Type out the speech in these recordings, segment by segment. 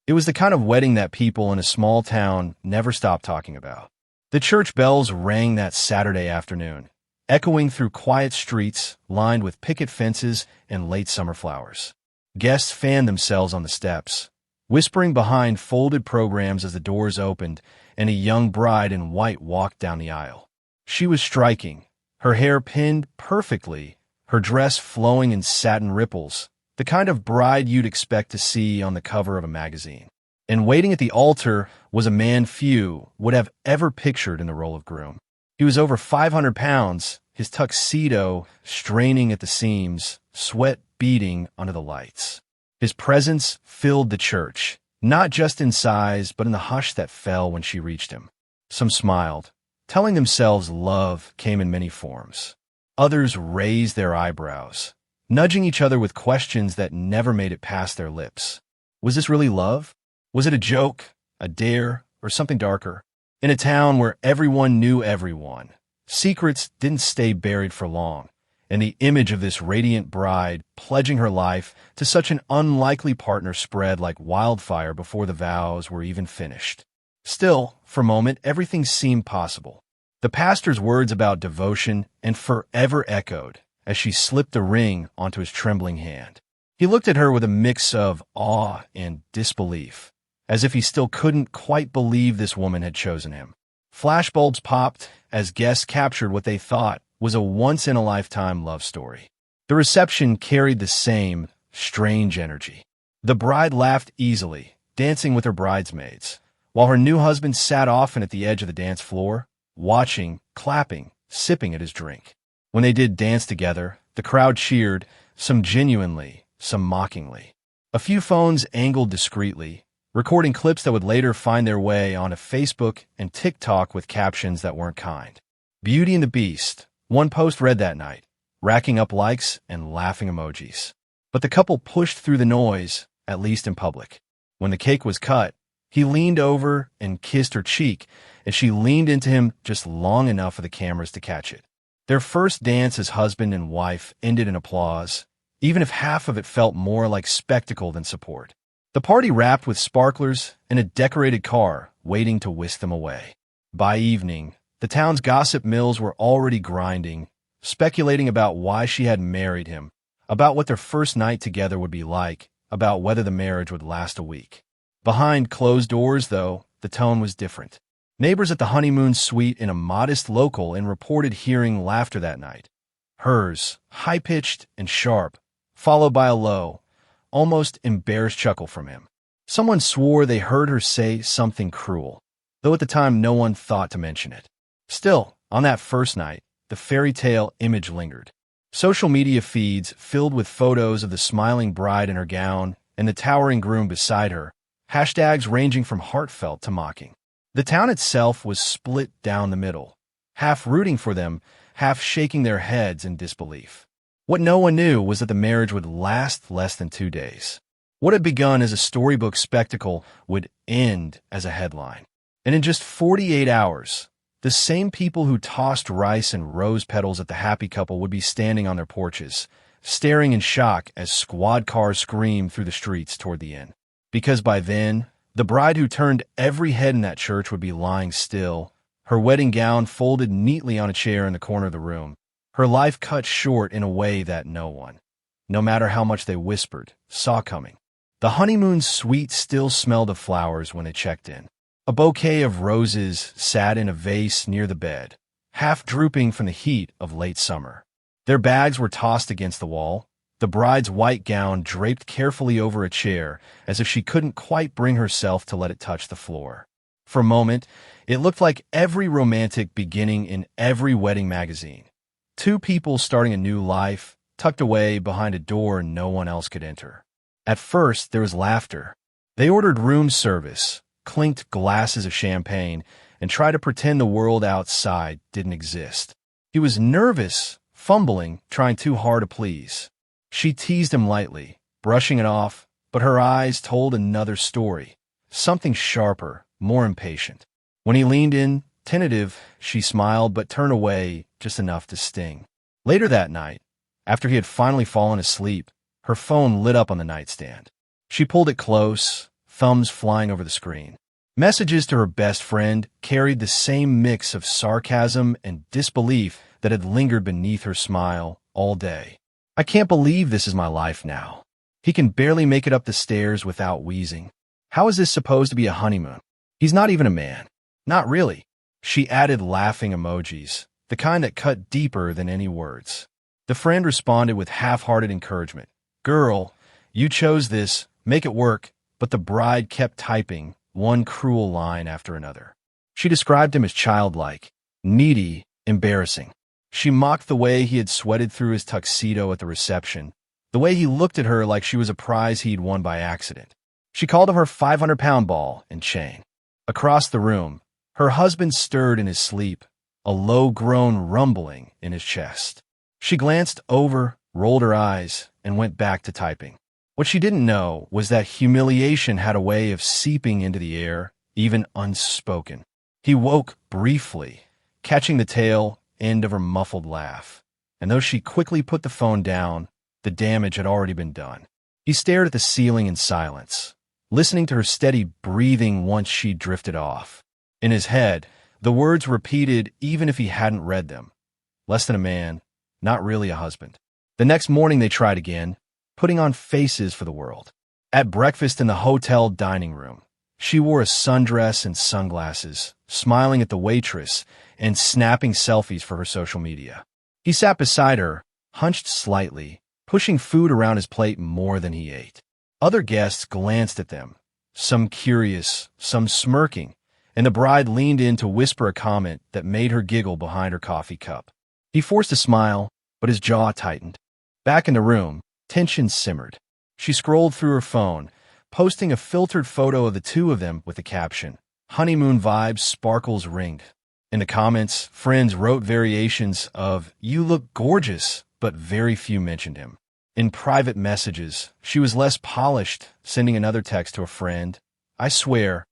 It was the kind of wedding that people in a small town never stopped talking about. The church bells rang that Saturday afternoon, echoing through quiet streets lined with picket fences and late summer flowers. Guests fanned themselves on the steps, whispering behind folded programs as the doors opened and a young bride in white walked down the aisle. She was striking, her hair pinned perfectly, her dress flowing in satin ripples, the kind of bride you'd expect to see on the cover of a magazine. And waiting at the altar was a man few would have ever pictured in the role of groom. He was over 500 pounds, his tuxedo straining at the seams, sweat beading under the lights. His presence filled the church, not just in size, but in the hush that fell when she reached him. Some smiled, telling themselves love came in many forms. Others raised their eyebrows, nudging each other with questions that never made it past their lips. Was this really love? Was it a joke, a dare, or something darker? In a town where everyone knew everyone, secrets didn't stay buried for long, and the image of this radiant bride pledging her life to such an unlikely partner spread like wildfire before the vows were even finished. Still, for a moment, everything seemed possible. The pastor's words about devotion and forever echoed as she slipped the ring onto his trembling hand. He looked at her with a mix of awe and disbelief, as if he still couldn't quite believe this woman had chosen him. Flashbulbs popped as guests captured what they thought was a once-in-a-lifetime love story. The reception carried the same strange energy. The bride laughed easily, dancing with her bridesmaids, while her new husband sat often at the edge of the dance floor, watching, clapping, sipping at his drink. When they did dance together, the crowd cheered, some genuinely, some mockingly. A few phones angled discreetly, recording clips that would later find their way onto Facebook and TikTok with captions that weren't kind. Beauty and the Beast, one post read that night, racking up likes and laughing emojis. But the couple pushed through the noise, at least in public. When the cake was cut, he leaned over and kissed her cheek, and she leaned into him just long enough for the cameras to catch it. Their first dance as husband and wife ended in applause, even if half of it felt more like spectacle than support. The party wrapped with sparklers and a decorated car waiting to whisk them away. By evening, the town's gossip mills were already grinding, speculating about why she had married him, about what their first night together would be like, about whether the marriage would last a week. Behind closed doors, though, the tone was different. Neighbors at the Honeymoon suite in a modest local and reported hearing laughter that night. Hers, high-pitched and sharp, followed by a low, almost embarrassed chuckle from him. Someone swore they heard her say something cruel, though at the time no one thought to mention it. Still, on that first night, the fairy tale image lingered. Social media feeds filled with photos of the smiling bride in her gown and the towering groom beside her, hashtags ranging from heartfelt to mocking. The town itself was split down the middle, half rooting for them, half shaking their heads in disbelief. What no one knew was that the marriage would last less than 2 days. What had begun as a storybook spectacle would end as a headline. And in just 48 hours, the same people who tossed rice and rose petals at the happy couple would be standing on their porches, staring in shock as squad cars screamed through the streets toward the inn. Because by then, the bride who turned every head in that church would be lying still, her wedding gown folded neatly on a chair in the corner of the room, her life cut short in a way that no one, no matter how much they whispered, saw coming. The honeymoon suite still smelled of flowers when they checked in. A bouquet of roses sat in a vase near the bed, half drooping from the heat of late summer. Their bags were tossed against the wall, the bride's white gown draped carefully over a chair as if she couldn't quite bring herself to let it touch the floor. For a moment, it looked like every romantic beginning in every wedding magazine. Two people starting a new life, tucked away behind a door no one else could enter. At first, there was laughter. They ordered room service, clinked glasses of champagne, and tried to pretend the world outside didn't exist. He was nervous, fumbling, trying too hard to please. She teased him lightly, brushing it off, but her eyes told another story, something sharper, more impatient. When he leaned in, tentative, she smiled but turned away just enough to sting. Later that night, after he had finally fallen asleep, her phone lit up on the nightstand. She pulled it close, thumbs flying over the screen. Messages to her best friend carried the same mix of sarcasm and disbelief that had lingered beneath her smile all day. I can't believe this is my life now. He can barely make it up the stairs without wheezing. How is this supposed to be a honeymoon? He's not even a man. Not really. She added laughing emojis, the kind that cut deeper than any words. The friend responded with half-hearted encouragement. Girl, you chose this, make it work, but the bride kept typing, one cruel line after another. She described him as childlike, needy, embarrassing. She mocked the way he had sweated through his tuxedo at the reception, the way he looked at her like she was a prize he'd won by accident. She called him her 500-pound ball and chain. Across the room, her husband stirred in his sleep, a low-groan rumbling in his chest. She glanced over, rolled her eyes, and went back to typing. What she didn't know was that humiliation had a way of seeping into the air, even unspoken. He woke briefly, catching the tail end of her muffled laugh. And though she quickly put the phone down, the damage had already been done. He stared at the ceiling in silence, listening to her steady breathing once she drifted off. In his head, the words repeated even if he hadn't read them. Less than a man, not really a husband. The next morning they tried again, putting on faces for the world. At breakfast in the hotel dining room, she wore a sundress and sunglasses, smiling at the waitress and snapping selfies for her social media. He sat beside her, hunched slightly, pushing food around his plate more than he ate. Other guests glanced at them, some curious, some smirking, and the bride leaned in to whisper a comment that made her giggle behind her coffee cup. He forced a smile, but his jaw tightened. Back in the room, tension simmered. She scrolled through her phone, posting a filtered photo of the two of them with the caption, "Honeymoon vibes, sparkles ringed." In the comments, friends wrote variations of, "You look gorgeous," but very few mentioned him. In private messages, she was less polished, sending another text to a friend, "I swear,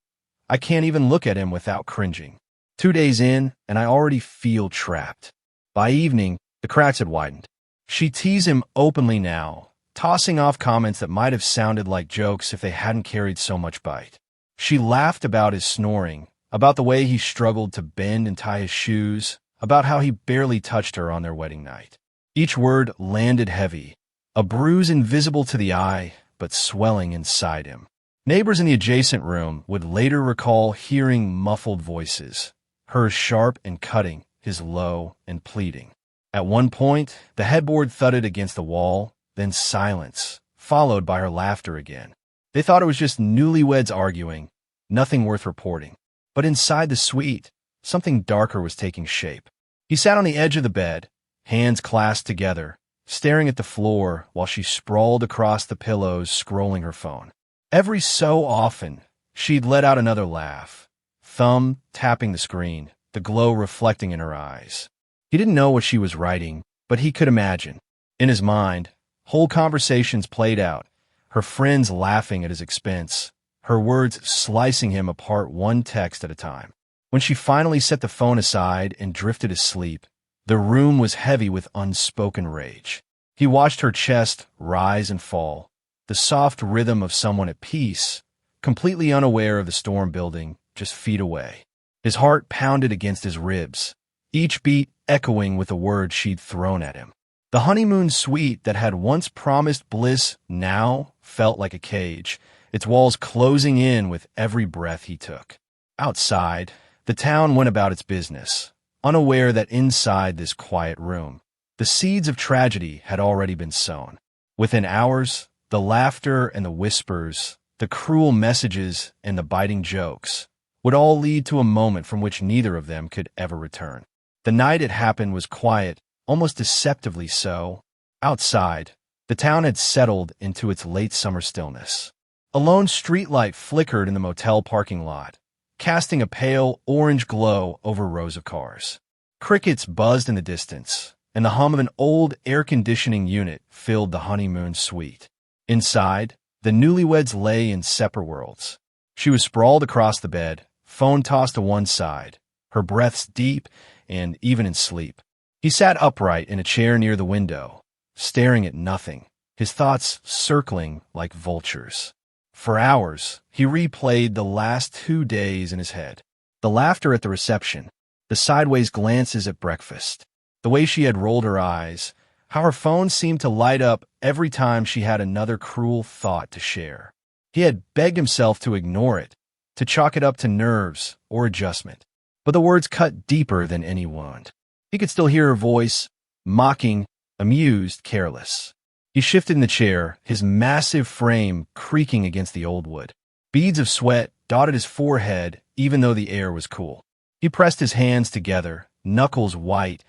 I can't even look at him without cringing. 2 days in, and I already feel trapped." By evening, the cracks had widened. She teased him openly now, tossing off comments that might have sounded like jokes if they hadn't carried so much bite. She laughed about his snoring, about the way he struggled to bend and tie his shoes, about how he barely touched her on their wedding night. Each word landed heavy, a bruise invisible to the eye, but swelling inside him. Neighbors in the adjacent room would later recall hearing muffled voices, hers sharp and cutting, his low and pleading. At one point, the headboard thudded against the wall, then silence, followed by her laughter again. They thought it was just newlyweds arguing, nothing worth reporting. But inside the suite, something darker was taking shape. He sat on the edge of the bed, hands clasped together, staring at the floor while she sprawled across the pillows, scrolling her phone. Every so often, she'd let out another laugh, thumb tapping the screen, the glow reflecting in her eyes. He didn't know what she was writing, but he could imagine. In his mind, whole conversations played out, her friends laughing at his expense, her words slicing him apart one text at a time. When she finally set the phone aside and drifted asleep, the room was heavy with unspoken rage. He watched her chest rise and fall, the soft rhythm of someone at peace, completely unaware of the storm building just feet away. His heart pounded against his ribs, each beat echoing with the words she'd thrown at him. The honeymoon suite that had once promised bliss now felt like a cage, its walls closing in with every breath he took. Outside, the town went about its business, unaware that inside this quiet room, the seeds of tragedy had already been sown. Within hours, the laughter and the whispers, the cruel messages and the biting jokes, would all lead to a moment from which neither of them could ever return. The night it happened was quiet, almost deceptively so. Outside, the town had settled into its late summer stillness. A lone streetlight flickered in the motel parking lot, casting a pale orange glow over rows of cars. Crickets buzzed in the distance, and the hum of an old air conditioning unit filled the honeymoon suite. Inside, the newlyweds lay in separate worlds. She was sprawled across the bed, phone tossed to one side, her breaths deep and even in sleep. He sat upright in a chair near the window, staring at nothing, his thoughts circling like vultures. For hours, he replayed the last 2 days in his head. The laughter at the reception, the sideways glances at breakfast, the way she had rolled her eyes, how her phone seemed to light up every time she had another cruel thought to share. He had begged himself to ignore it, to chalk it up to nerves or adjustment. But the words cut deeper than any wound. He could still hear her voice, mocking, amused, careless. He shifted in the chair, his massive frame creaking against the old wood. Beads of sweat dotted his forehead, even though the air was cool. He pressed his hands together, knuckles white,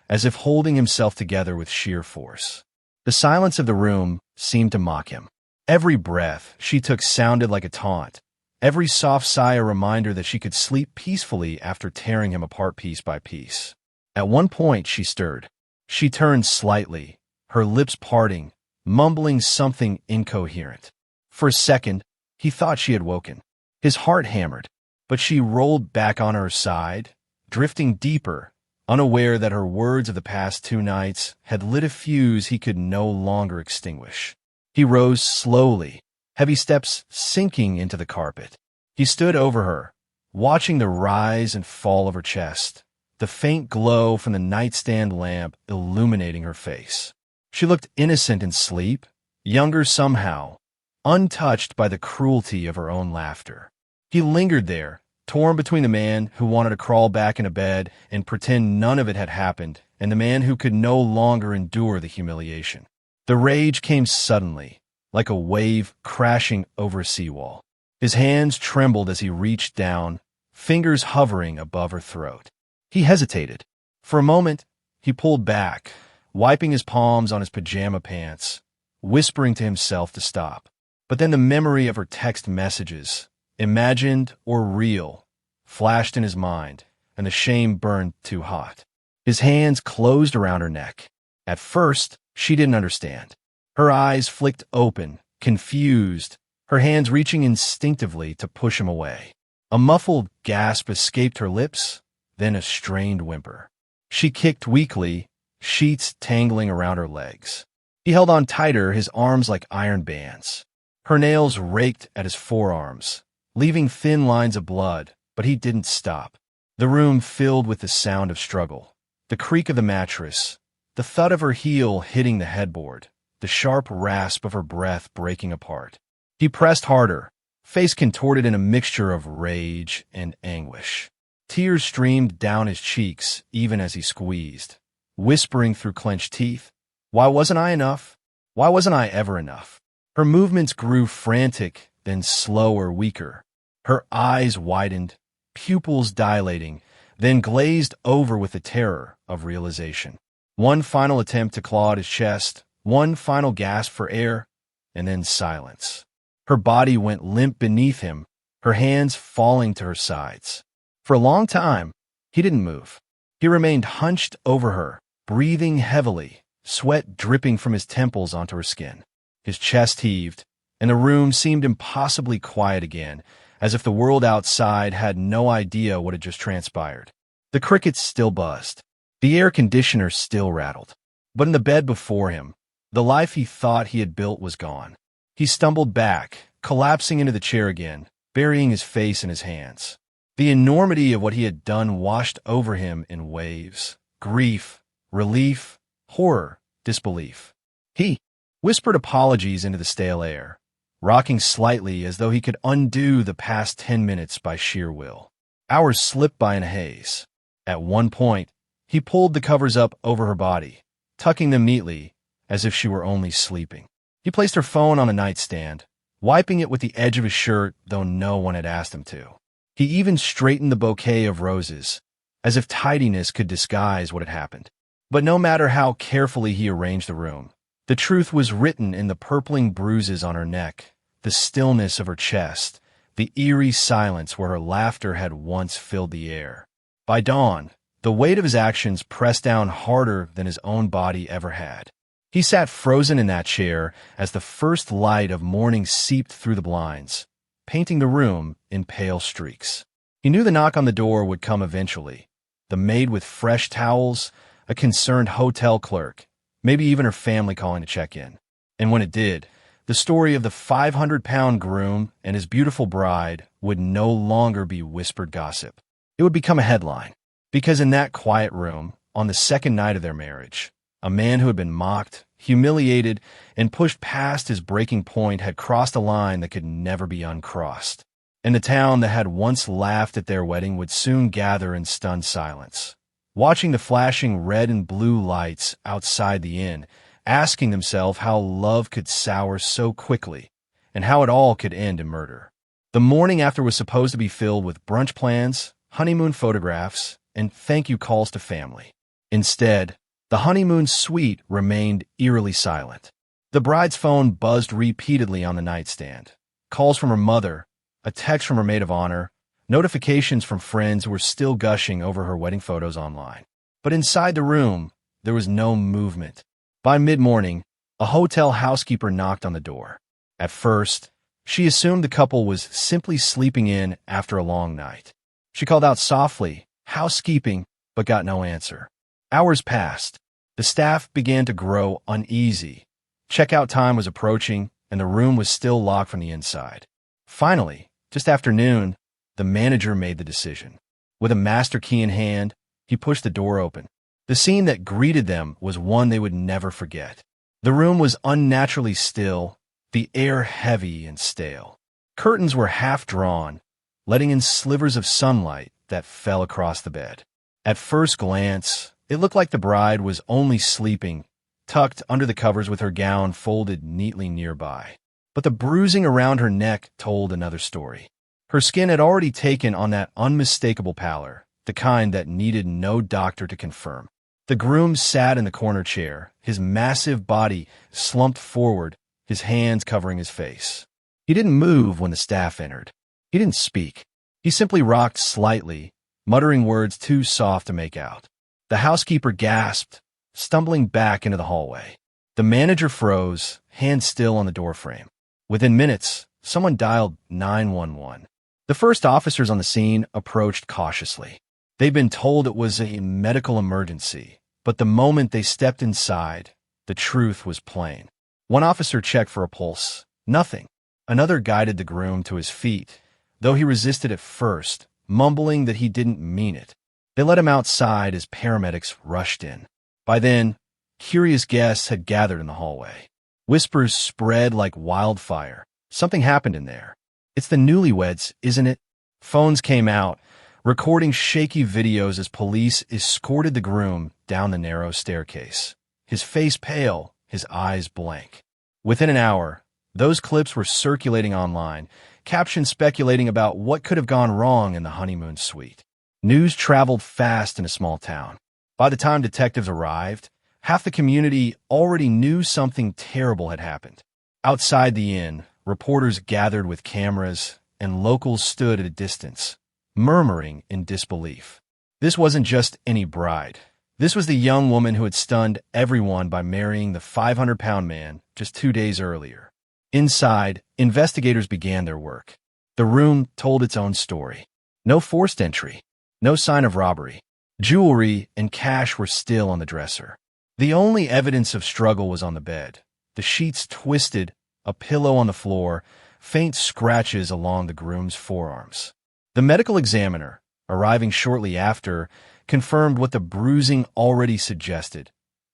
as if holding himself together with sheer force. The silence of the room seemed to mock him. Every breath she took sounded like a taunt. Every soft sigh a reminder that she could sleep peacefully after tearing him apart piece by piece. At one point she stirred. She turned slightly, her lips parting, mumbling something incoherent. For a second, he thought she had woken. His heart hammered, but she rolled back on her side, drifting deeper, unaware that her words of the past 2 nights had lit a fuse he could no longer extinguish. He rose slowly, heavy steps sinking into the carpet. He stood over her, watching the rise and fall of her chest, the faint glow from the nightstand lamp illuminating her face. She looked innocent in sleep, younger somehow, untouched by the cruelty of her own laughter. He lingered there, torn between the man who wanted to crawl back into bed and pretend none of it had happened, and the man who could no longer endure the humiliation. The rage came suddenly, like a wave crashing over a seawall. His hands trembled as he reached down, fingers hovering above her throat. He hesitated. For a moment, he pulled back, wiping his palms on his pajama pants, whispering to himself to stop. But then the memory of her text messages, imagined or real, flashed in his mind, and the shame burned too hot. His hands closed around her neck. At first, she didn't understand. Her eyes flicked open, confused, her hands reaching instinctively to push him away. A muffled gasp escaped her lips, then a strained whimper. She kicked weakly, sheets tangling around her legs. He held on tighter, his arms like iron bands. Her nails raked at his forearms, leaving thin lines of blood, but he didn't stop. The room filled with the sound of struggle, the creak of the mattress, the thud of her heel hitting the headboard, the sharp rasp of her breath breaking apart. He pressed harder, face contorted in a mixture of rage and anguish. Tears streamed down his cheeks even as he squeezed, whispering through clenched teeth, "Why wasn't I enough? Why wasn't I ever enough?" Her movements grew frantic, then slower, weaker. Her eyes widened, pupils dilating, then glazed over with the terror of realization. One final attempt to claw at his chest, one final gasp for air, and then silence. Her body went limp beneath him, her hands falling to her sides. For a long time, he didn't move. He remained hunched over her, breathing heavily, sweat dripping from his temples onto her skin. His chest heaved, and the room seemed impossibly quiet again, as if the world outside had no idea what had just transpired. The crickets still buzzed. The air conditioner still rattled. But in the bed before him, the life he thought he had built was gone. He stumbled back, collapsing into the chair again, burying his face in his hands. The enormity of what he had done washed over him in waves. Grief, relief, horror, disbelief. He whispered apologies into the stale air, rocking slightly as though he could undo the past 10 minutes by sheer will. Hours slipped by in a haze. At one point, he pulled the covers up over her body, tucking them neatly, as if she were only sleeping. He placed her phone on a nightstand, wiping it with the edge of his shirt, though no one had asked him to. He even straightened the bouquet of roses, as if tidiness could disguise what had happened. But no matter how carefully he arranged the room, the truth was written in the purpling bruises on her neck, the stillness of her chest, the eerie silence where her laughter had once filled the air. By dawn, the weight of his actions pressed down harder than his own body ever had. He sat frozen in that chair as the first light of morning seeped through the blinds, painting the room in pale streaks. He knew the knock on the door would come eventually, the maid with fresh towels, a concerned hotel clerk, maybe even her family calling to check in. And when it did, the story of the 500-pound groom and his beautiful bride would no longer be whispered gossip. It would become a headline. Because in that quiet room, on the second night of their marriage, a man who had been mocked, humiliated, and pushed past his breaking point had crossed a line that could never be uncrossed. And the town that had once laughed at their wedding would soon gather in stunned silence, watching the flashing red and blue lights outside the inn, asking themselves how love could sour so quickly and how it all could end in murder. The morning after was supposed to be filled with brunch plans, honeymoon photographs, and thank you calls to family. Instead, the honeymoon suite remained eerily silent. The bride's phone buzzed repeatedly on the nightstand. Calls from her mother, a text from her maid of honor, notifications from friends who were still gushing over her wedding photos online. But inside the room, there was no movement. By mid-morning, a hotel housekeeper knocked on the door. At first, she assumed the couple was simply sleeping in after a long night. She called out softly, "Housekeeping," but got no answer. Hours passed. The staff began to grow uneasy. Checkout time was approaching, and the room was still locked from the inside. Finally, just after noon, the manager made the decision. With a master key in hand, he pushed the door open. The scene that greeted them was one they would never forget. The room was unnaturally still, the air heavy and stale. Curtains were half drawn, letting in slivers of sunlight that fell across the bed. At first glance, it looked like the bride was only sleeping, tucked under the covers with her gown folded neatly nearby. But the bruising around her neck told another story. Her skin had already taken on that unmistakable pallor, the kind that needed no doctor to confirm. The groom sat in the corner chair, his massive body slumped forward, his hands covering his face. He didn't move when the staff entered. He didn't speak. He simply rocked slightly, muttering words too soft to make out. The housekeeper gasped, stumbling back into the hallway. The manager froze, hands still on the doorframe. Within minutes, someone dialed 911. The first officers on the scene approached cautiously. They'd been told it was a medical emergency, but the moment they stepped inside, the truth was plain. One officer checked for a pulse. Nothing. Another guided the groom to his feet, though he resisted at first, mumbling that he didn't mean it. They let him outside as paramedics rushed in. By then, curious guests had gathered in the hallway. Whispers spread like wildfire. Something happened in there. "It's the newlyweds, isn't it?" Phones came out, recording shaky videos as police escorted the groom down the narrow staircase. His face pale, his eyes blank. Within an hour, those clips were circulating online, captions speculating about what could have gone wrong in the honeymoon suite. News traveled fast in a small town. By the time detectives arrived, half the community already knew something terrible had happened. Outside the inn, reporters gathered with cameras, and locals stood at a distance, murmuring in disbelief. This wasn't just any bride. This was the young woman who had stunned everyone by marrying the 500-pound man just 2 days earlier. Inside, investigators began their work. The room told its own story. No forced entry, no sign of robbery. Jewelry and cash were still on the dresser. The only evidence of struggle was on the bed. The sheets twisted, a pillow on the floor, faint scratches along the groom's forearms. The medical examiner, arriving shortly after, confirmed what the bruising already suggested: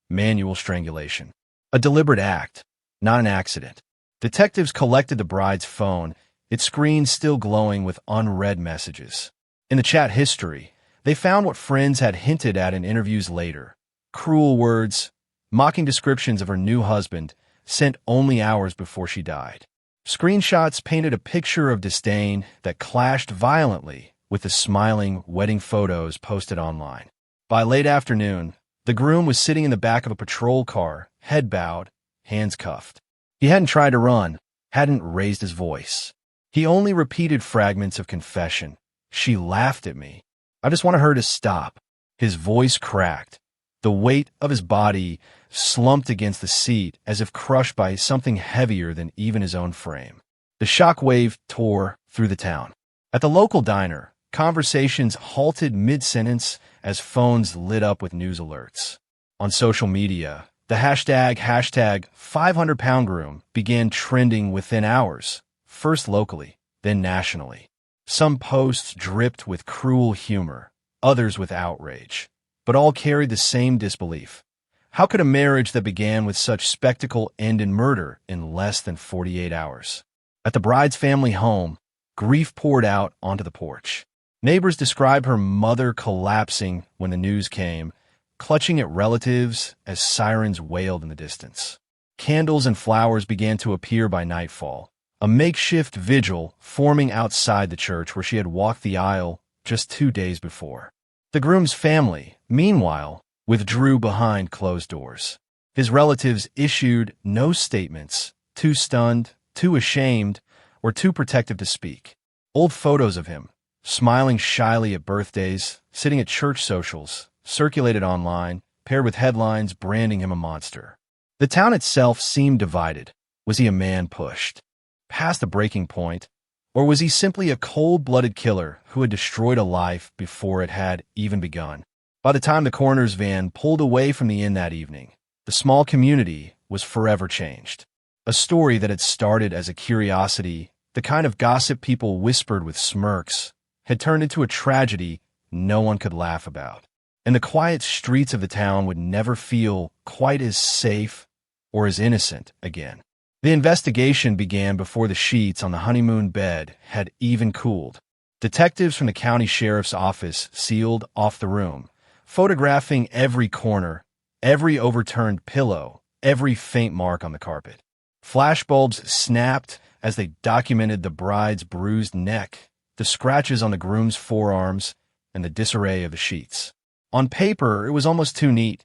manual strangulation. A deliberate act, not an accident. Detectives collected the bride's phone, its screen still glowing with unread messages. In the chat history, they found what friends had hinted at in interviews later: cruel words, mocking descriptions of her new husband, sent only hours before she died. Screenshots painted a picture of disdain that clashed violently with the smiling wedding photos posted online. By late afternoon, the groom was sitting in the back of a patrol car, head bowed, hands cuffed. He hadn't tried to run, hadn't raised his voice. He only repeated fragments of confession. "She laughed at me. I just wanted her to stop." His voice cracked. The weight of his body slumped against the seat as if crushed by something heavier than even his own frame. The shockwave tore through the town. At the local diner, conversations halted mid-sentence as phones lit up with news alerts. On social media, The hashtag 500-pound groom began trending within hours, first locally, then nationally. Some posts dripped with cruel humor, others with outrage, but all carried the same disbelief. How could a marriage that began with such spectacle end in murder in less than 48 hours? At the bride's family home, grief poured out onto the porch. Neighbors described her mother collapsing when the news came, clutching at relatives as sirens wailed in the distance. Candles and flowers began to appear by nightfall, a makeshift vigil forming outside the church where she had walked the aisle just 2 days before. The groom's family, meanwhile, withdrew behind closed doors. His relatives issued no statements, too stunned, too ashamed, or too protective to speak. Old photos of him, smiling shyly at birthdays, sitting at church socials, circulated online, paired with headlines branding him a monster. The town itself seemed divided. Was he a man pushed past the breaking point, or was he simply a cold-blooded killer who had destroyed a life before it had even begun? By the time the coroner's van pulled away from the inn that evening, the small community was forever changed. A story that had started as a curiosity, the kind of gossip people whispered with smirks, had turned into a tragedy no one could laugh about. And the quiet streets of the town would never feel quite as safe or as innocent again. The investigation began before the sheets on the honeymoon bed had even cooled. Detectives from the county sheriff's office sealed off the room, photographing every corner, every overturned pillow, every faint mark on the carpet. Flashbulbs snapped as they documented the bride's bruised neck, the scratches on the groom's forearms, and the disarray of the sheets. On paper, it was almost too neat.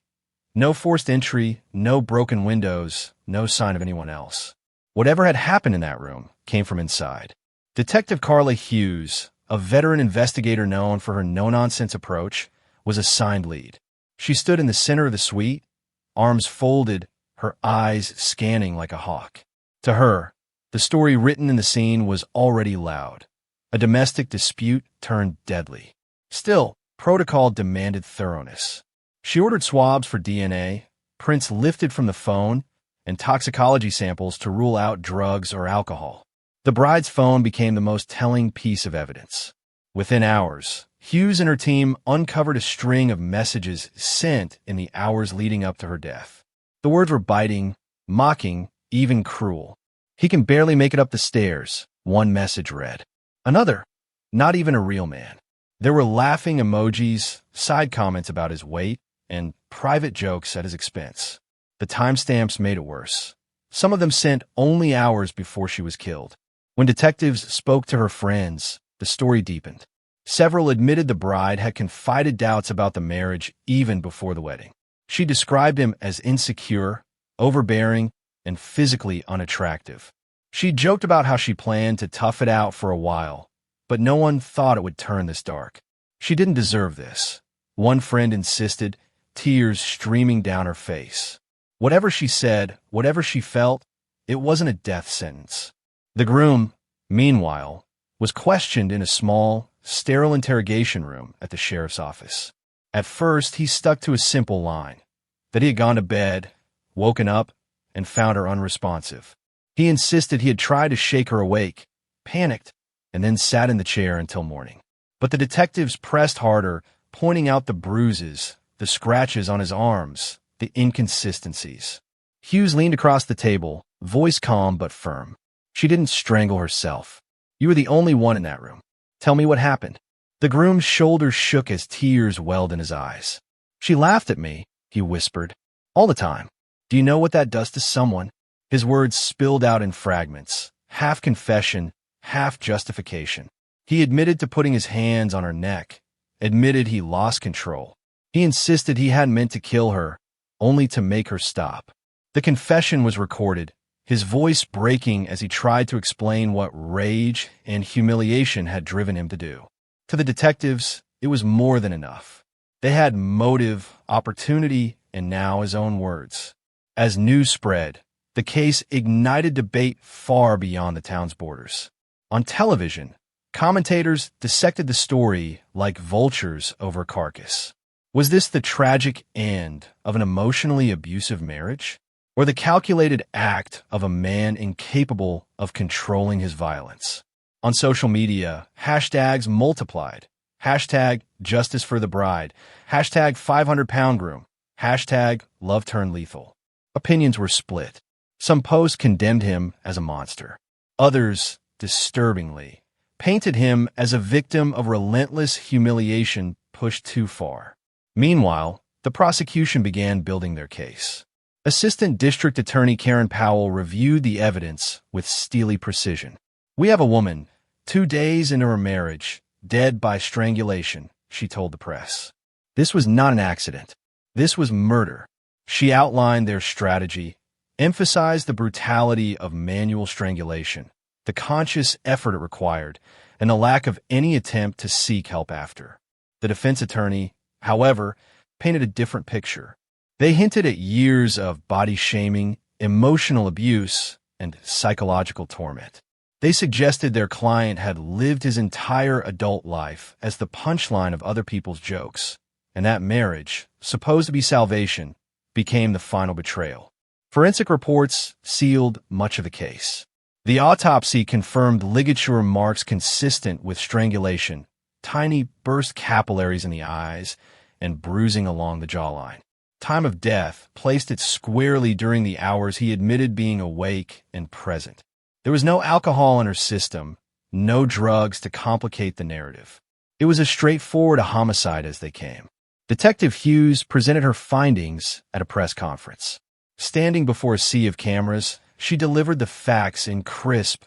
No forced entry, no broken windows, no sign of anyone else. Whatever had happened in that room came from inside. Detective Carla Hughes, a veteran investigator known for her no-nonsense approach, was assigned lead. She stood in the center of the suite, arms folded, her eyes scanning like a hawk. To her, the story written in the scene was already loud. A domestic dispute turned deadly. Still, protocol demanded thoroughness. She ordered swabs for DNA, prints lifted from the phone, and toxicology samples to rule out drugs or alcohol. The bride's phone became the most telling piece of evidence. Within hours, Hughes and her team uncovered a string of messages sent in the hours leading up to her death. The words were biting, mocking, even cruel. "He can barely make it up the stairs," one message read. Another, "Not even a real man." There were laughing emojis, side comments about his weight, and private jokes at his expense. The timestamps made it worse. Some of them sent only hours before she was killed. When detectives spoke to her friends, the story deepened. Several admitted the bride had confided doubts about the marriage even before the wedding. She described him as insecure, overbearing, and physically unattractive. She joked about how she planned to tough it out for a while, but no one thought it would turn this dark. She didn't deserve this. One friend insisted, tears streaming down her face. Whatever she said, whatever she felt, it wasn't a death sentence. The groom, meanwhile, was questioned in a small, sterile interrogation room at the sheriff's office. At first, he stuck to a simple line, that he had gone to bed, woken up, and found her unresponsive. He insisted he had tried to shake her awake, panicked, and then sat in the chair until morning. But the detectives pressed harder, pointing out the bruises, the scratches on his arms, the inconsistencies. Hughes leaned across the table, voice calm but firm. "She didn't strangle herself. You were the only one in that room. Tell me what happened." The groom's shoulders shook as tears welled in his eyes. "She laughed at me," he whispered. "All the time. Do you know what that does to someone?" His words spilled out in fragments, half confession, half justification. He admitted to putting his hands on her neck, admitted he lost control. He insisted he hadn't meant to kill her, only to make her stop. The confession was recorded, his voice breaking as he tried to explain what rage and humiliation had driven him to do. To the detectives, it was more than enough. They had motive, opportunity, and now his own words. As news spread, the case ignited debate far beyond the town's borders. On television, commentators dissected the story like vultures over a carcass. Was this the tragic end of an emotionally abusive marriage? Or the calculated act of a man incapable of controlling his violence? On social media, hashtags multiplied. Hashtag justice for the bride. Hashtag 500-pound groom. Hashtag love turned lethal. Opinions were split. Some posts condemned him as a monster. Others, disturbingly, painted him as a victim of relentless humiliation pushed too far. Meanwhile, the prosecution began building their case. Assistant District Attorney Karen Powell reviewed the evidence with steely precision. "We have a woman, 2 days into her marriage, dead by strangulation," she told the press. This was not an accident. This was murder. She outlined their strategy, emphasized the brutality of manual strangulation, the conscious effort it required, and the lack of any attempt to seek help after. The defense attorney, however, painted a different picture. They hinted at years of body shaming, emotional abuse, and psychological torment. They suggested their client had lived his entire adult life as the punchline of other people's jokes, and that marriage, supposed to be salvation, became the final betrayal. Forensic reports sealed much of the case. The autopsy confirmed ligature marks consistent with strangulation, tiny burst capillaries in the eyes, and bruising along the jawline. Time of death placed it squarely during the hours he admitted being awake and present. There was no alcohol in her system, no drugs to complicate the narrative. It was as straightforward a homicide as they came. Detective Hughes presented her findings at a press conference. Standing before a sea of cameras, she delivered the facts in crisp,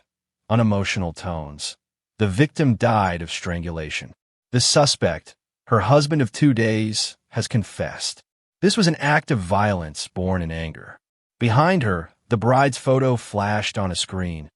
unemotional tones. The victim died of strangulation. The suspect, her husband of 2 days, has confessed. This was an act of violence born in anger. Behind her, the bride's photo flashed on a screen.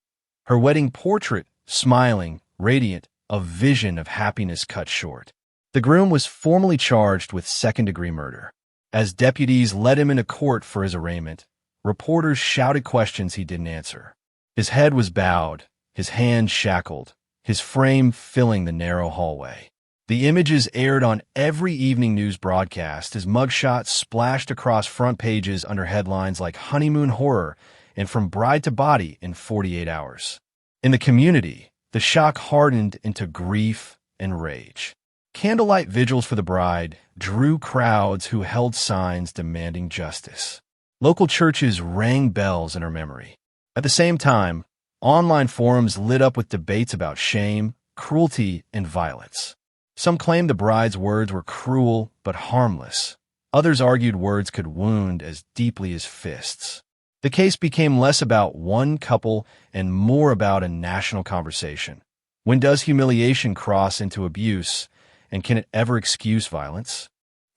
Her wedding portrait, smiling, radiant, a vision of happiness cut short. The groom was formally charged with second-degree murder. As deputies led him into court for his arraignment, reporters shouted questions he didn't answer. His head was bowed, his hands shackled, his frame filling the narrow hallway. The images aired on every evening news broadcast as mugshots splashed across front pages under headlines like Honeymoon Horror and From Bride to Body in 48 hours. In the community, the shock hardened into grief and rage. Candlelight vigils for the bride drew crowds who held signs demanding justice. Local churches rang bells in her memory. At the same time, online forums lit up with debates about shame, cruelty, and violence. Some claimed the bride's words were cruel but harmless. Others argued words could wound as deeply as fists. The case became less about one couple and more about a national conversation. When does humiliation cross into abuse, and can it ever excuse violence?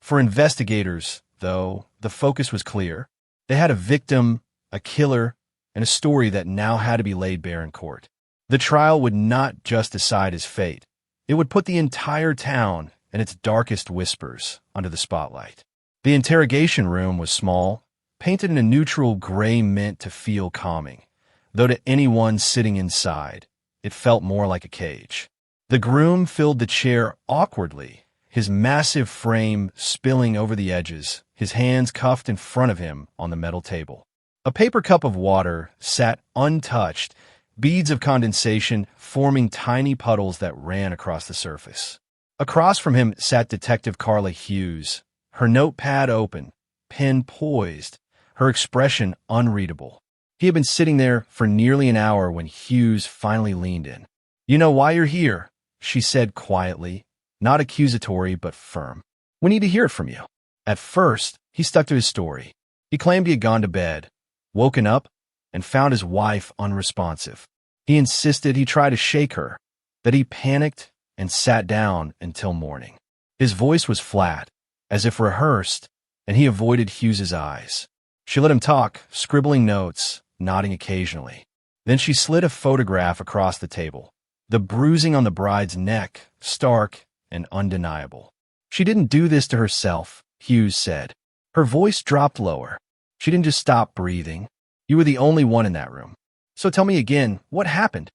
For investigators, though, the focus was clear. They had a victim, a killer, and a story that now had to be laid bare in court. The trial would not just decide his fate. It would put the entire town and its darkest whispers under the spotlight. The interrogation room was small, painted in a neutral gray meant to feel calming, though to anyone sitting inside, it felt more like a cage. The groom filled the chair awkwardly, his massive frame spilling over the edges, his hands cuffed in front of him on the metal table. A paper cup of water sat untouched, beads of condensation forming tiny puddles that ran across the surface. Across from him sat Detective Carla Hughes, her notepad open, pen poised, her expression unreadable. He had been sitting there for nearly an hour when Hughes finally leaned in. "You know why you're here," she said quietly, not accusatory but firm. "We need to hear it from you." At first, he stuck to his story. He claimed he had gone to bed, woken up, and found his wife unresponsive. He insisted he tried to shake her, that he panicked and sat down until morning. His voice was flat, as if rehearsed, and he avoided Hughes's eyes. She let him talk, scribbling notes, nodding occasionally. Then she slid a photograph across the table. The bruising on the bride's neck, stark and undeniable. "She didn't do this to herself," Hughes said. Her voice dropped lower. "She didn't just stop breathing. You were the only one in that room. So tell me again, what happened?"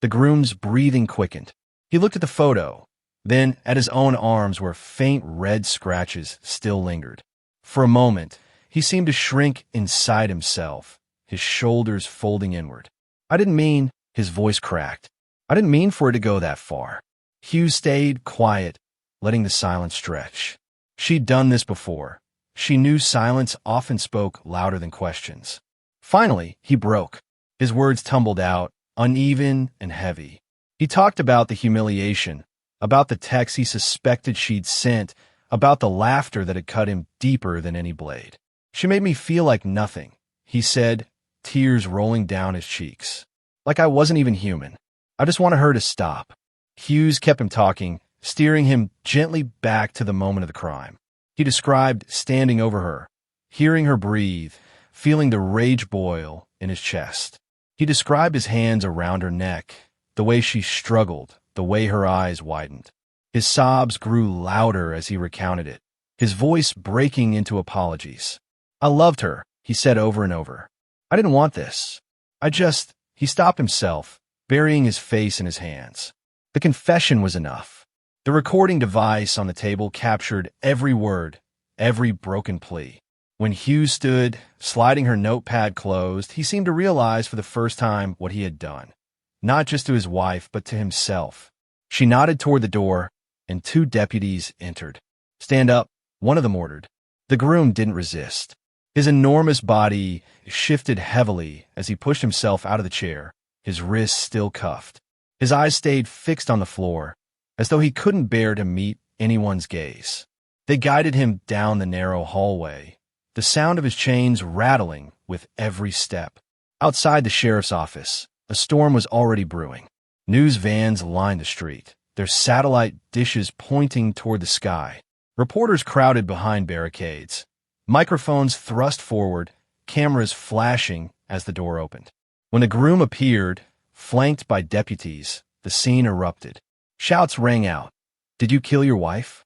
The groom's breathing quickened. He looked at the photo, Then, at his own arms where faint red scratches still lingered. For a moment, he seemed to shrink inside himself, his shoulders folding inward. I didn't mean, his voice cracked. I didn't mean for it to go that far. Hughes stayed quiet, letting the silence stretch. She'd done this before. She knew silence often spoke louder than questions. Finally, he broke. His words tumbled out, uneven and heavy. He talked about the humiliation, about the texts he suspected she'd sent, about the laughter that had cut him deeper than any blade. She made me feel like nothing, he said, tears rolling down his cheeks. Like I wasn't even human. I just wanted her to stop. Hughes kept him talking, steering him gently back to the moment of the crime. He described standing over her, hearing her breathe, feeling the rage boil in his chest. He described his hands around her neck, the way she struggled, the way her eyes widened. His sobs grew louder as he recounted it, his voice breaking into apologies. I loved her, he said over and over. I didn't want this. He stopped himself, burying his face in his hands. The confession was enough. The recording device on the table captured every word, every broken plea. When Hughes stood, sliding her notepad closed, he seemed to realize for the first time what he had done. Not just to his wife, but to himself. She nodded toward the door, and 2 deputies entered. Stand up, one of them ordered. The groom didn't resist. His enormous body shifted heavily as he pushed himself out of the chair, his wrists still cuffed. His eyes stayed fixed on the floor, as though he couldn't bear to meet anyone's gaze. They guided him down the narrow hallway, the sound of his chains rattling with every step. Outside the sheriff's office, a storm was already brewing. News vans lined the street, their satellite dishes pointing toward the sky. Reporters crowded behind barricades, microphones thrust forward, cameras flashing as the door opened. When the groom appeared, flanked by deputies, the scene erupted. Shouts rang out. Did you kill your wife?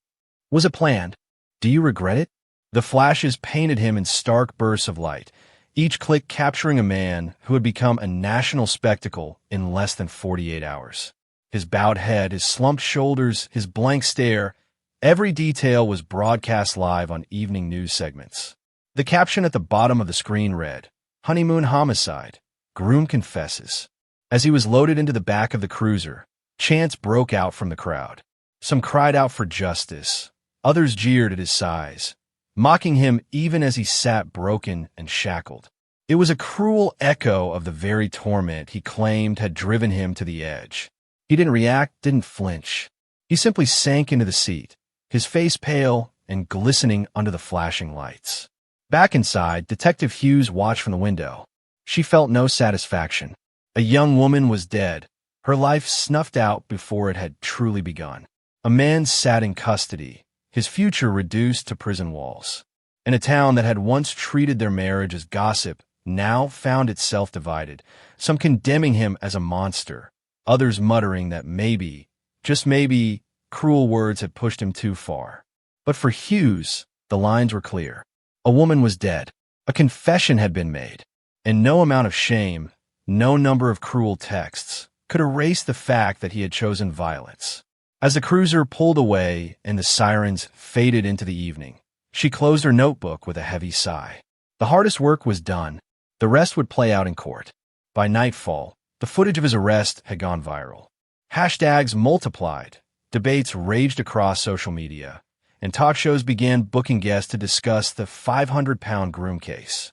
Was it planned? Do you regret it? The flashes painted him in stark bursts of light, each click capturing a man who had become a national spectacle in less than 48 hours. His bowed head, his slumped shoulders, his blank stare, every detail was broadcast live on evening news segments. The caption at the bottom of the screen read, Honeymoon homicide, groom confesses. As he was loaded into the back of the cruiser, chants broke out from the crowd. Some cried out for justice. Others jeered at his size, mocking him even as he sat broken and shackled. It was a cruel echo of the very torment he claimed had driven him to the edge. He didn't react, didn't flinch. He simply sank into the seat, his face pale and glistening under the flashing lights. Back inside, Detective Hughes watched from the window. She felt no satisfaction. A young woman was dead, her life snuffed out before it had truly begun. A man sat in custody, his future reduced to prison walls. In a town that had once treated their marriage as gossip, now found itself divided, some condemning him as a monster, others muttering that maybe, just maybe, cruel words had pushed him too far. But for Hughes, the lines were clear. A woman was dead. A confession had been made. And no amount of shame, no number of cruel texts, could erase the fact that he had chosen violence. As the cruiser pulled away and the sirens faded into the evening, she closed her notebook with a heavy sigh. The hardest work was done. The rest would play out in court. By nightfall, the footage of his arrest had gone viral. Hashtags multiplied, debates raged across social media, and talk shows began booking guests to discuss the 500-pound groom case.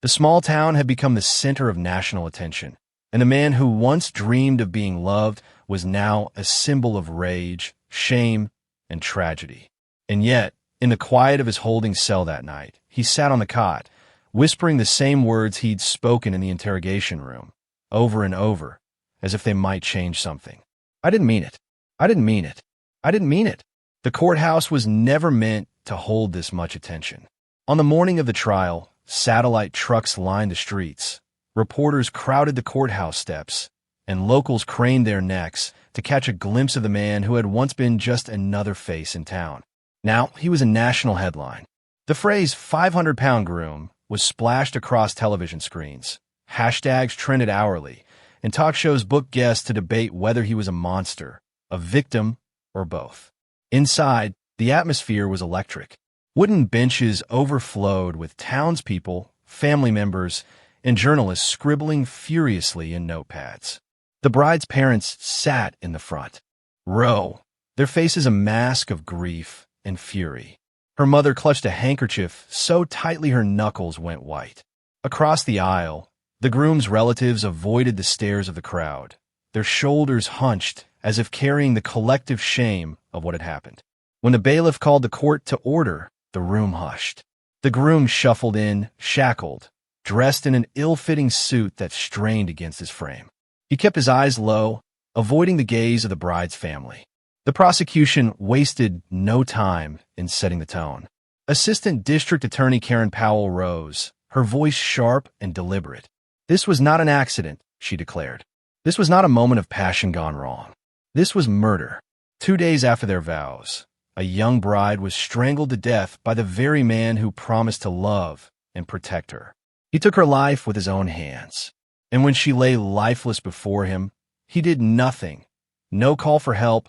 The small town had become the center of national attention, and the man who once dreamed of being loved was now a symbol of rage, shame, and tragedy. And yet, in the quiet of his holding cell that night, he sat on the cot, whispering the same words he'd spoken in the interrogation room, over and over, as if they might change something. I didn't mean it. I didn't mean it. I didn't mean it. The courthouse was never meant to hold this much attention. On the morning of the trial, satellite trucks lined the streets, reporters crowded the courthouse steps, and locals craned their necks to catch a glimpse of the man who had once been just another face in town. Now he was a national headline. The phrase 500-pound groom was splashed across television screens. Hashtags trended hourly, and talk shows booked guests to debate whether he was a monster, a victim, or both. Inside, the atmosphere was electric. Wooden benches overflowed with townspeople, family members, and journalists scribbling furiously in notepads. The bride's parents sat in the front row, their faces a mask of grief and fury. Her mother clutched a handkerchief so tightly her knuckles went white. Across the aisle, the groom's relatives avoided the stares of the crowd, their shoulders hunched as if carrying the collective shame of what had happened. When the bailiff called the court to order, the room hushed. The groom shuffled in, shackled, dressed in an ill-fitting suit that strained against his frame. He kept his eyes low, avoiding the gaze of the bride's family. The prosecution wasted no time in setting the tone. Assistant District Attorney Karen Powell rose, her voice sharp and deliberate. "This was not an accident," she declared. "This was not a moment of passion gone wrong. This was murder." 2 days after their vows, a young bride was strangled to death by the very man who promised to love and protect her. He took her life with his own hands. And when she lay lifeless before him, he did nothing. No call for help,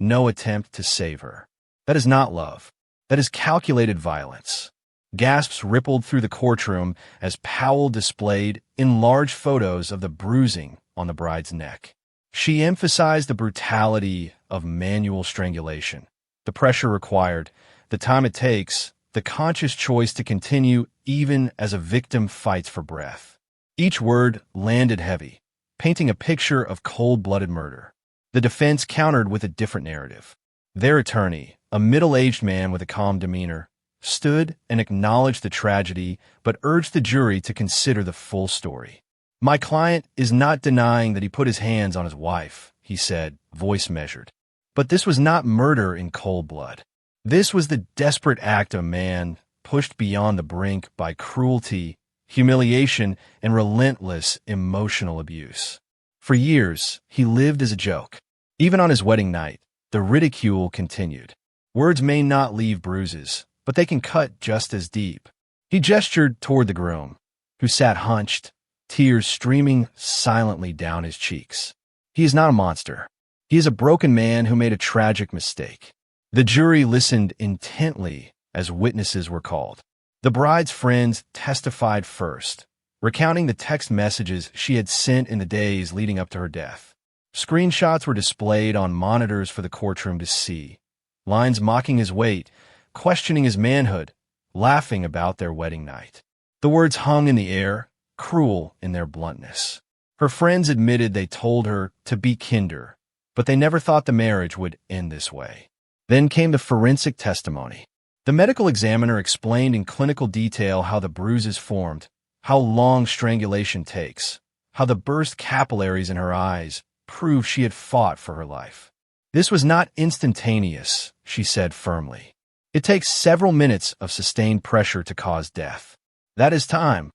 no attempt to save her. That is not love. That is calculated violence. Gasps rippled through the courtroom as Powell displayed enlarged photos of the bruising on the bride's neck. She emphasized the brutality of manual strangulation, the pressure required, the time it takes, the conscious choice to continue even as a victim fights for breath. Each word landed heavy, painting a picture of cold-blooded murder. The defense countered with a different narrative. Their attorney, a middle-aged man with a calm demeanor, stood and acknowledged the tragedy but urged the jury to consider the full story. "My client is not denying that he put his hands on his wife," he said, voice measured. "But this was not murder in cold blood. This was the desperate act of a man pushed beyond the brink by cruelty, humiliation, and relentless emotional abuse. For years, he lived as a joke. Even on his wedding night, the ridicule continued. Words may not leave bruises, but they can cut just as deep." He gestured toward the groom, who sat hunched, tears streaming silently down his cheeks. "He is not a monster. He is a broken man who made a tragic mistake." The jury listened intently as witnesses were called. The bride's friends testified first, recounting the text messages she had sent in the days leading up to her death. Screenshots were displayed on monitors for the courtroom to see, lines mocking his weight, questioning his manhood, laughing about their wedding night. The words hung in the air, cruel in their bluntness. Her friends admitted they told her to be kinder, but they never thought the marriage would end this way. Then came the forensic testimony. The medical examiner explained in clinical detail how the bruises formed, how long strangulation takes, how the burst capillaries in her eyes proved she had fought for her life. "This was not instantaneous," she said firmly. "It takes several minutes of sustained pressure to cause death. That is time.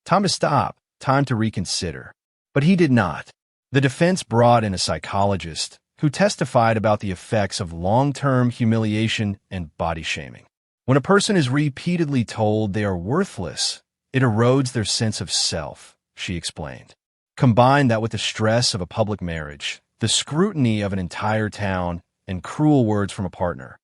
Time to stop, time to reconsider." But he did not. The defense brought in a psychologist who testified about the effects of long-term humiliation and body shaming. When a person is repeatedly told they are worthless, it erodes their sense of self, she explained. Combine that with the stress of a public marriage, the scrutiny of an entire town, and cruel words from a partner.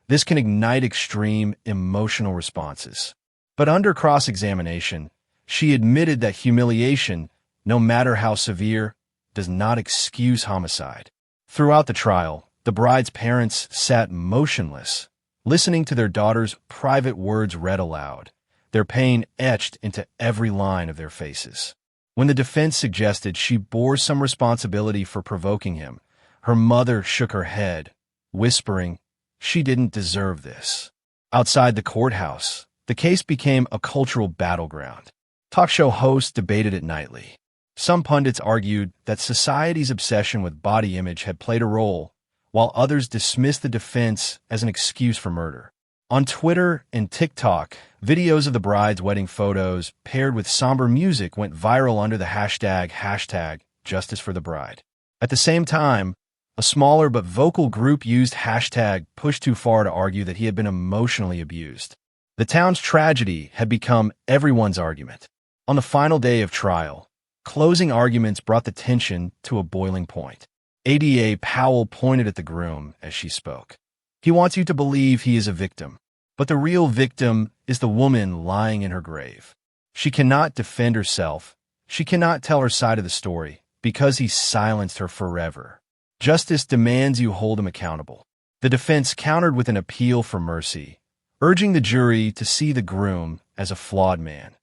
This can ignite extreme emotional responses. But under cross-examination, she admitted that humiliation, no matter how severe, does not excuse homicide. Throughout the trial, the bride's parents sat motionless, listening to their daughter's private words read aloud, their pain etched into every line of their faces. When the defense suggested she bore some responsibility for provoking him, her mother shook her head, whispering, she didn't deserve this. Outside the courthouse, the case became a cultural battleground. Talk show hosts debated it nightly. Some pundits argued that society's obsession with body image had played a role, while others dismissed the defense as an excuse for murder. On Twitter and TikTok, videos of the bride's wedding photos paired with somber music went viral under the hashtag Justice for the Bride. At the same time, a smaller but vocal group used hashtag Push Too Far to argue that he had been emotionally abused. The town's tragedy had become everyone's argument. On the final day of trial, closing arguments brought the tension to a boiling point. ADA Powell pointed at the groom as she spoke. He wants you to believe he is a victim, but the real victim is the woman lying in her grave. She cannot defend herself. She cannot tell her side of the story because he silenced her forever. Justice demands you hold him accountable. The defense countered with an appeal for mercy, urging the jury to see the groom as a flawed man,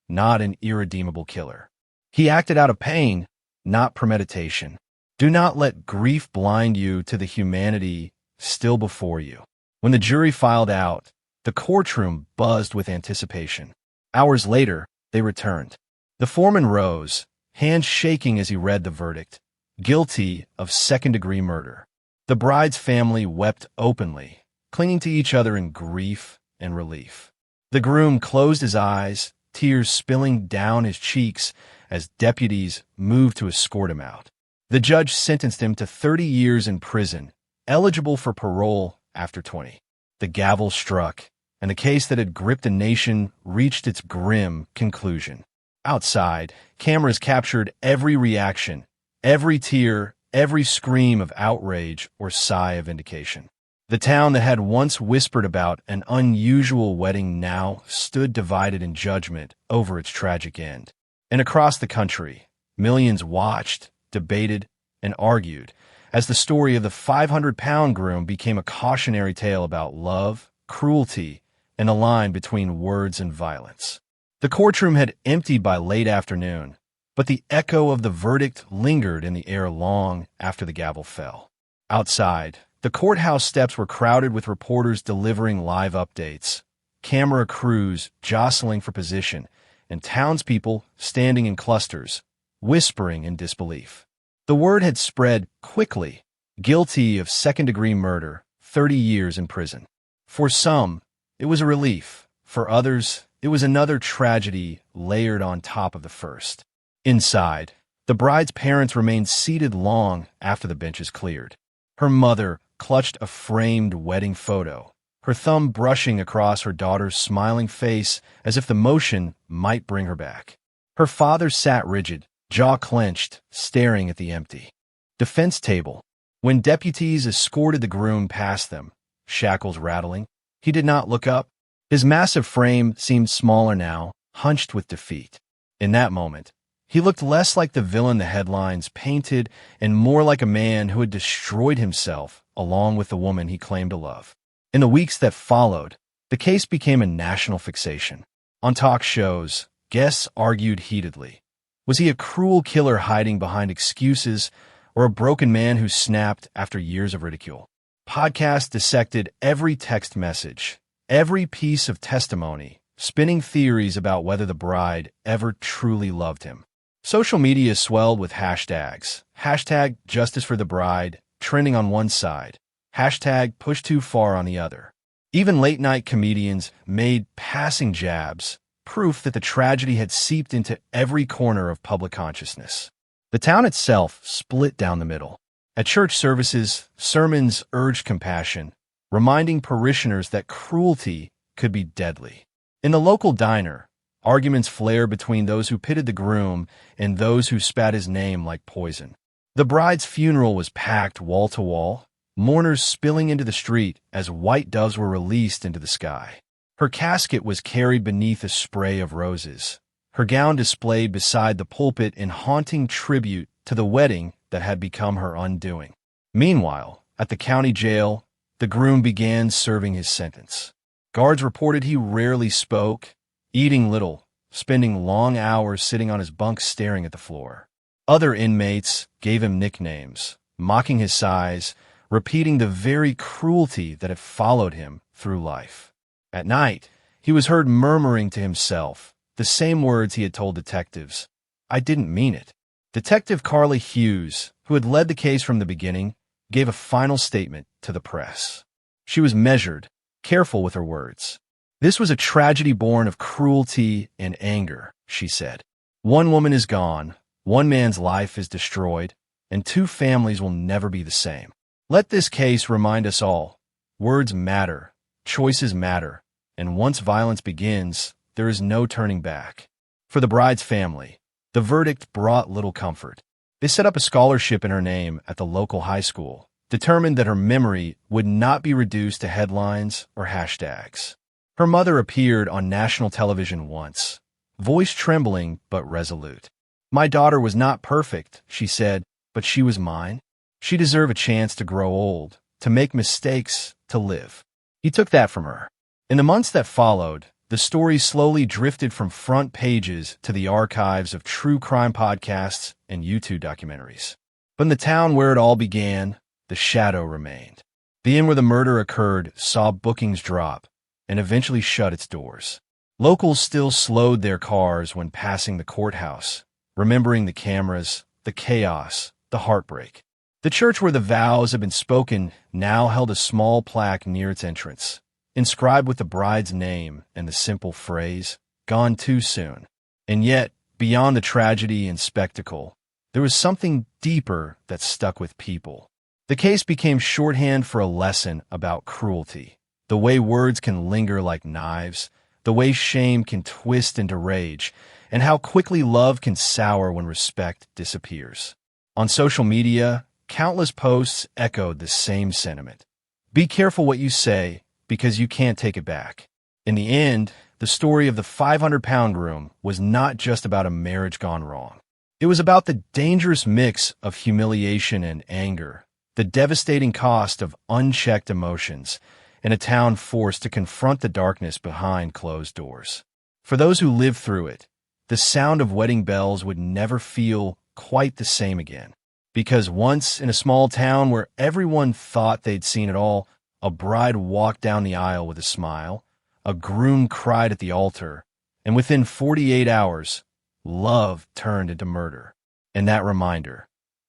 not an irredeemable killer. He acted out of pain, not premeditation. Do not let grief blind you to the humanity still before you. When the jury filed out, the courtroom buzzed with anticipation. Hours later, they returned. The foreman rose, hands shaking as he read the verdict, guilty of second-degree murder. The bride's family wept openly, clinging to each other in grief and relief. The groom closed his eyes, tears spilling down his cheeks as deputies moved to escort him out. The judge sentenced him to 30 years in prison, eligible for parole after 20. The gavel struck, and the case that had gripped a nation reached its grim conclusion. Outside, cameras captured every reaction, every tear, every scream of outrage or sigh of vindication. The town that had once whispered about an unusual wedding now stood divided in judgment over its tragic end. And across the country, millions watched, debated, and argued as the story of the 500-pound groom became a cautionary tale about love, cruelty, and the line between words and violence. The courtroom had emptied by late afternoon, but the echo of the verdict lingered in the air long after the gavel fell. Outside, the courthouse steps were crowded with reporters delivering live updates, camera crews jostling for position, and townspeople standing in clusters, whispering in disbelief. The word had spread quickly, guilty of second-degree murder, 30 years in prison. For some, it was a relief. For others, it was another tragedy layered on top of the first. Inside, the bride's parents remained seated long after the benches cleared. Her mother clutched a framed wedding photo, her thumb brushing across her daughter's smiling face as if the motion might bring her back. Her father sat rigid, jaw clenched, staring at the empty defense table. When deputies escorted the groom past them, shackles rattling, he did not look up. His massive frame seemed smaller now, hunched with defeat. In that moment, he looked less like the villain the headlines painted and more like a man who had destroyed himself along with the woman he claimed to love. In the weeks that followed, the case became a national fixation. On talk shows, guests argued heatedly. Was he a cruel killer hiding behind excuses, or a broken man who snapped after years of ridicule? Podcasts dissected every text message, every piece of testimony, spinning theories about whether the bride ever truly loved him. Social media swelled with hashtags. Hashtag justice for the bride, trending on one side. Hashtag push too far on the other. Even late-night comedians made passing jabs, proof that the tragedy had seeped into every corner of public consciousness. The town itself split down the middle. At church services, sermons urged compassion, reminding parishioners that cruelty could be deadly. In the local diner, arguments flared between those who pitted the groom and those who spat his name like poison. The bride's funeral was packed wall to wall, mourners spilling into the street as white doves were released into the sky. Her casket was carried beneath a spray of roses, her gown displayed beside the pulpit in haunting tribute to the wedding that had become her undoing. Meanwhile, at the county jail, the groom began serving his sentence. Guards reported he rarely spoke, eating little, spending long hours sitting on his bunk staring at the floor. Other inmates gave him nicknames, mocking his size, repeating the very cruelty that had followed him through life. At night, he was heard murmuring to himself the same words he had told detectives. "I didn't mean it." Detective Carly Hughes, who had led the case from the beginning, gave a final statement to the press. She was measured, careful with her words. "This was a tragedy born of cruelty and anger," she said. "One woman is gone, one man's life is destroyed, and two families will never be the same. Let this case remind us all, words matter, choices matter, and once violence begins, there is no turning back." For the bride's family, the verdict brought little comfort. They set up a scholarship in her name at the local high school, determined that her memory would not be reduced to headlines or hashtags. Her mother appeared on national television once, voice trembling but resolute. "My daughter was not perfect," she said, "but she was mine. She deserved a chance to grow old, to make mistakes, to live." He took that from her. In the months that followed, the story slowly drifted from front pages to the archives of true crime podcasts and YouTube documentaries. But in the town where it all began, the shadow remained. The inn where the murder occurred saw bookings drop and eventually shut its doors. Locals still slowed their cars when passing the courthouse, remembering the cameras, the chaos, the heartbreak. The church where the vows had been spoken now held a small plaque near its entrance, inscribed with the bride's name and the simple phrase, "Gone too soon." And yet, beyond the tragedy and spectacle, there was something deeper that stuck with people. The case became shorthand for a lesson about cruelty, the way words can linger like knives, the way shame can twist into rage, and how quickly love can sour when respect disappears. On social media, countless posts echoed the same sentiment. Be careful what you say, because you can't take it back. In the end, the story of the 500-pound room was not just about a marriage gone wrong. It was about the dangerous mix of humiliation and anger, the devastating cost of unchecked emotions, in a town forced to confront the darkness behind closed doors. For those who lived through it, the sound of wedding bells would never feel quite the same again. Because once in a small town where everyone thought they'd seen it all, a bride walked down the aisle with a smile, a groom cried at the altar, and within 48 hours, love turned into murder. And that reminder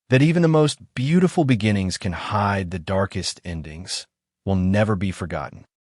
that even the most beautiful beginnings can hide the darkest endings will never be forgotten.